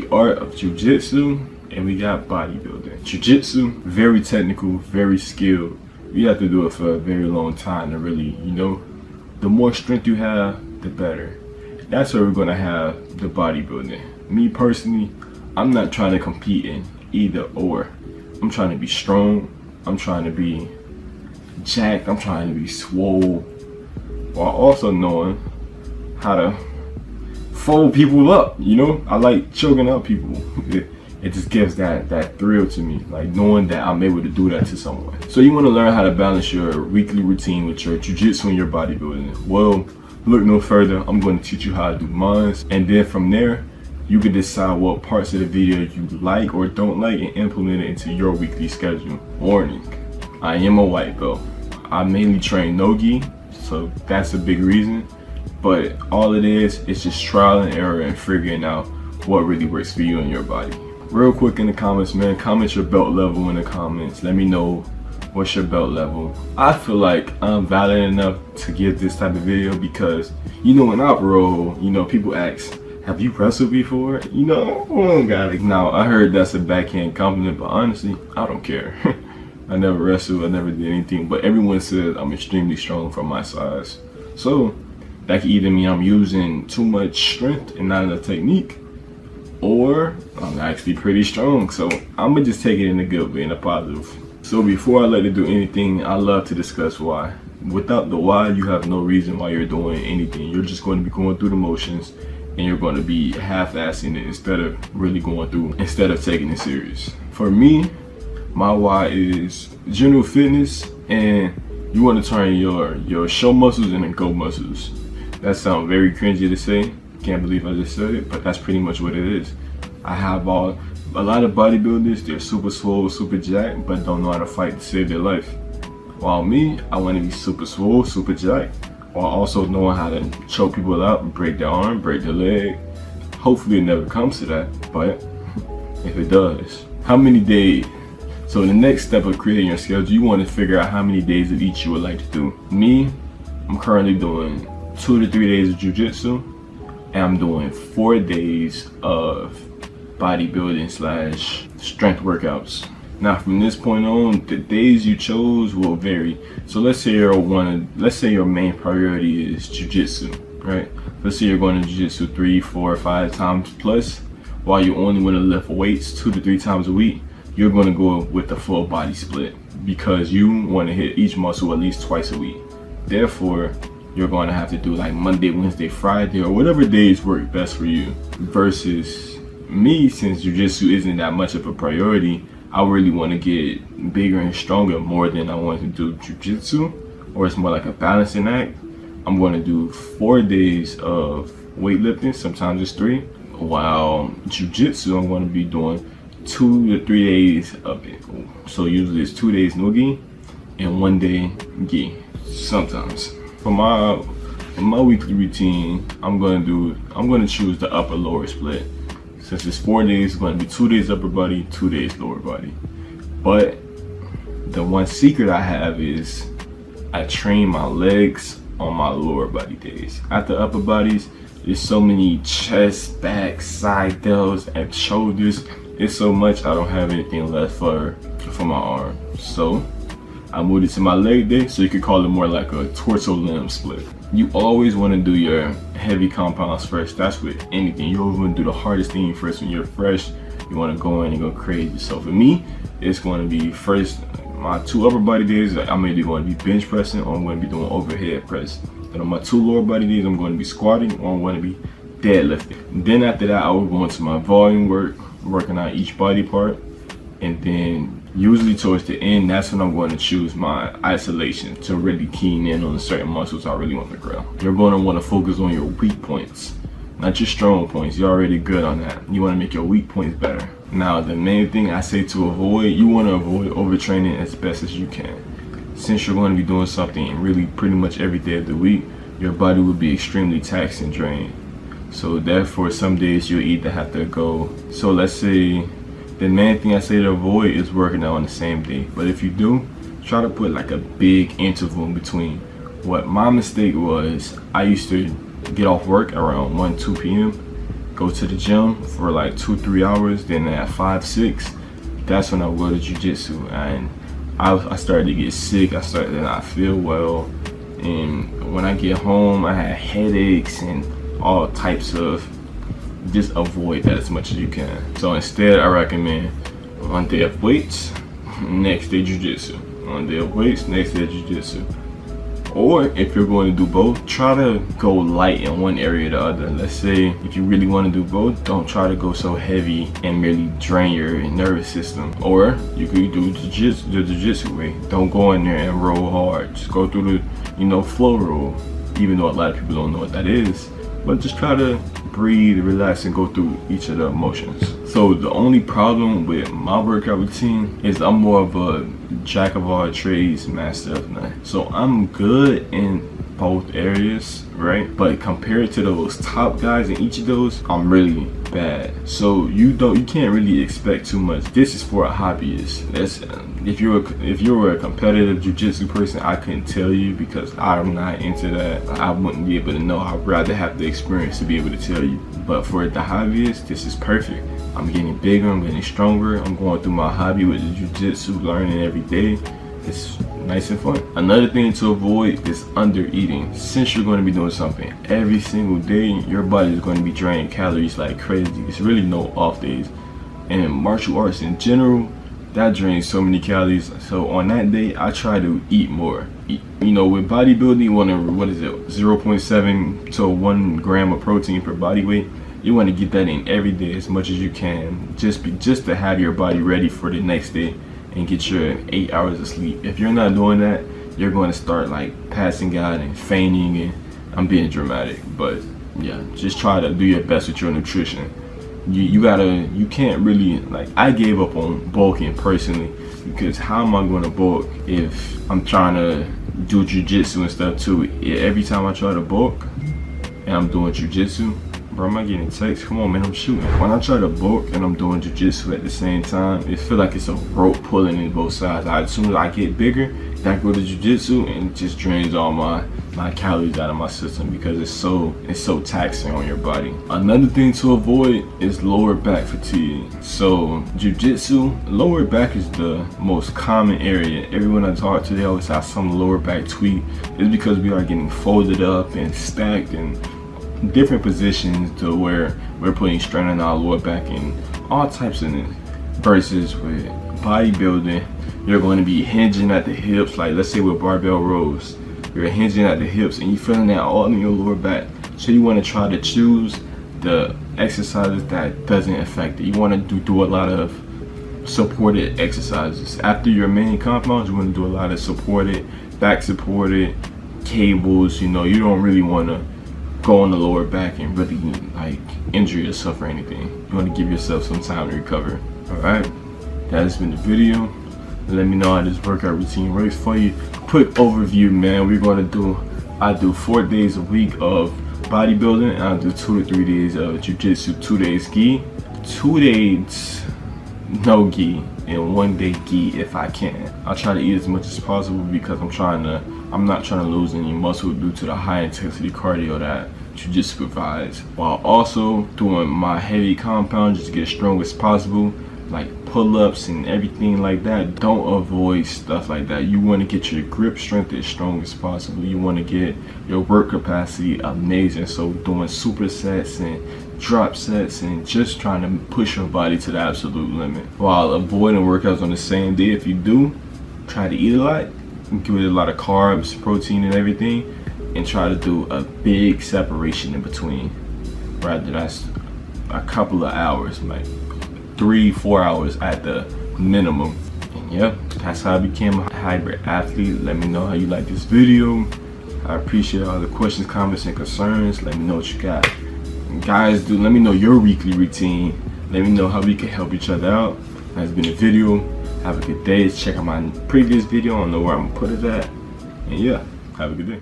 the art of jiu-jitsu and we got bodybuilding. Jiu-jitsu, very technical, very skilled. You have to do it for a very long time to really, the more strength you have, the better. That's where we're gonna have the bodybuilding. Me personally, I'm not trying to compete in either or. I'm trying to be strong, I'm trying to be jacked, I'm trying to be swole, while also knowing how to fold people up, I like choking out people. It just gives that thrill to me, like knowing that I'm able to do that to someone. So you want to learn how to balance your weekly routine with your jiu-jitsu and your bodybuilding. Well, look no further, I'm going to teach you how to do mine, and then from there, you can decide what parts of the video you like or don't like and implement it into your weekly schedule. Warning, I am a white belt. I mainly train no-gi, so that's a big reason. But all it is just trial and error and figuring out what really works for you and your body. Real quick in the comments, man, comment your belt level in the comments. Let me know what's your belt level. I feel like I'm valid enough to give this type of video because, when I roll, people ask, have you wrestled before? Now, I heard that's a backhand compliment, but honestly, I don't care. I never wrestled, I never did anything, but everyone says I'm extremely strong for my size. So, that could either mean I'm using too much strength and not enough technique, or I'm actually pretty strong. So, I'm gonna just take it in a good way, in a positive. So, before I let it do anything, I love to discuss why. Without the why, you have no reason why you're doing anything. You're just going to be going through the motions, and you're going to be half-assing it instead of taking it serious. For me, my why is general fitness, and you want to turn your show muscles into go muscles. That sounds very cringy to say. Can't believe I just said it, but that's pretty much what it is. I have a lot of bodybuilders, they're super swole, super jacked, but don't know how to fight to save their life. While me, I want to be super swole, super jacked, while also knowing how to choke people out, break their arm, break their leg. Hopefully it never comes to that, but if it does, how many days? So the next step of creating your schedule, you want to figure out how many days of each you would like to do. Me, I'm currently doing 2 to 3 days of jiu-jitsu, and I'm doing 4 days of bodybuilding / strength workouts. Now from this point on, the days you chose will vary. So let's say your main priority is jiu-jitsu, right? Let's say you're going to jiu-jitsu 3, 4, 5 times plus, while you only want to lift weights 2 to 3 times a week. You're going to go with the full body split because you want to hit each muscle at least twice a week. Therefore, you're going to have to do like Monday, Wednesday, Friday, or whatever days work best for you. Versus me, since jiu-jitsu isn't that much of a priority, I really want to get bigger and stronger more than I want to do jiu-jitsu, or it's more like a balancing act. I'm going to do 4 days of weightlifting, sometimes it's 3. While jiu-jitsu, I'm going to be doing 2 to 3 days of it. So usually it's 2 days no gi and 1 day gi, sometimes. For my weekly routine, I'm gonna choose the upper lower split. Since it's 4 days, it's going to be 2 days upper body, 2 days lower body. But the one secret I have is I train my legs on my lower body days. At the upper bodies, there's so many chest, back, side delts, and shoulders. It's so much I don't have anything left for my arm. So I moved it to my leg day, so you could call it more like a torso limb split. You always want to do your heavy compounds first. That's with anything. You always want to do the hardest thing first when you're fresh. You want to go in and go crazy. So for me, it's going to be first my 2 upper body days. I'm either going to be bench pressing or I'm going to be doing overhead press. And on my 2 lower body days, I'm going to be squatting or I'm going to be deadlifting. And then after that, I will go into my volume work, working out each body part. And then usually towards the end, that's when I'm going to choose my isolation to really keen in on certain muscles I really want to grow. You're going to want to focus on your weak points, not your strong points. You're already good on that. You want to make your weak points better. Now, the main thing I say to avoid, you want to avoid overtraining as best as you can. Since you're going to be doing something really pretty much every day of the week, your body will be extremely taxed and drained. So therefore, some days you'll either have to go. So let's say the main thing I say to avoid is working out on the same day. But if you do, try to put like a big interval in between. What my mistake was, I used to get off work around 1, 2 p.m. go to the gym for like 2-3 hours. Then at 5-6, that's when I would go to jiu-jitsu. And I started to get sick. I started to not feel well. And when I get home, I had headaches and all types of, just avoid that as much as you can. So instead, I recommend one day of weights, next day jiu-jitsu. One day of weights, next day jiu-jitsu. Or if you're going to do both, try to go light in one area or the other. Let's say if you really want to do both, don't try to go so heavy and merely drain your nervous system. Or you could do the jiu-jitsu way. Don't go in there and roll hard. Just go through the, flow roll. Even though a lot of people don't know what that is. But just try to breathe, relax, and go through each of the motions. So the only problem with my workout routine is I'm more of a jack of all trades, master of none. So I'm good in both areas, right? But compared to those top guys in each of those, I'm really bad. So you can't really expect too much. This is for a hobbyist. If you were a competitive jiu-jitsu person, I couldn't tell you because I'm not into that. I wouldn't be able to know. I'd rather have the experience to be able to tell you. But for the hobbyist, this is perfect. I'm getting bigger, I'm getting stronger. I'm going through my hobby with the jiu-jitsu, learning every day. It's nice and fun. Another thing to avoid is under eating. Since you're going to be doing something every single day, your body is going to be draining calories like crazy. There's really no off days. And in martial arts in general, that drains so many calories. So on that day, I try to eat more. With bodybuilding, you want to, 0.7 to 1 gram of protein per body weight. You want to get that in every day as much as you can, just to have your body ready for the next day and get your 8 hours of sleep. If you're not doing that, you're going to start like passing out and fainting, and I'm being dramatic, but yeah, just try to do your best with your nutrition. You can't really, like, I gave up on bulking personally, because how am I going to bulk if I'm trying to do jiu-jitsu and stuff too? Every time I try to bulk and I'm doing jiu-jitsu, bro, am I getting texts? Come on, man, I'm shooting. When I try to bulk and I'm doing jiu-jitsu at the same time, it feels like it's a rope pulling in both sides. As soon as I get bigger, then I go to jiu-jitsu and it just drains all my calories out of my system because it's so taxing on your body. Another thing to avoid is lower back fatigue. So jiu-jitsu, lower back is the most common area. Everyone I talk to, they always have some lower back tweak. It's because we are getting folded up and stacked in different positions to where we're putting strain on our lower back and all types of things. Versus with bodybuilding, you're going to be hinging at the hips. Like, let's say with barbell rows, you're hinging at the hips and you're feeling that all in your lower back. So you want to try to choose the exercises that doesn't affect it. You want to do a lot of supported exercises. After your main compounds, you want to do a lot of supported, back supported, cables. You don't really want to go on the lower back and really like injure yourself or anything. You want to give yourself some time to recover. Alright, that has been the video. Let me know how this workout routine works for you. Quick overview, man. I do 4 days a week of bodybuilding, and I do 2 to 3 days of jiu-jitsu, 2 days gi, 2 days no gi, and 1 day gi if I can. I try to eat as much as possible because I'm not trying to lose any muscle due to the high intensity cardio that jiu-jitsu provides, while also doing my heavy compounds just to get as strong as possible, like pull-ups and everything like that. Don't avoid stuff like that. You want to get your grip strength as strong as possible. You want to get your work capacity amazing. So doing supersets and drop sets and just trying to push your body to the absolute limit, while avoiding workouts on the same day. If you do, try to eat a lot, give it a lot of carbs, protein and everything, and try to do a big separation in between. Rather, that's a couple of hours, like 3-4 hours at the minimum. And yeah, that's how I became a hybrid athlete. Let me know how you like this video. I appreciate all the questions, comments, and concerns. Let me know what you got. And guys, let me know your weekly routine. Let me know how we can help each other out. That's been the video. Have a good day. Check out my previous video. I don't know where I'm gonna put it at. And yeah, have a good day.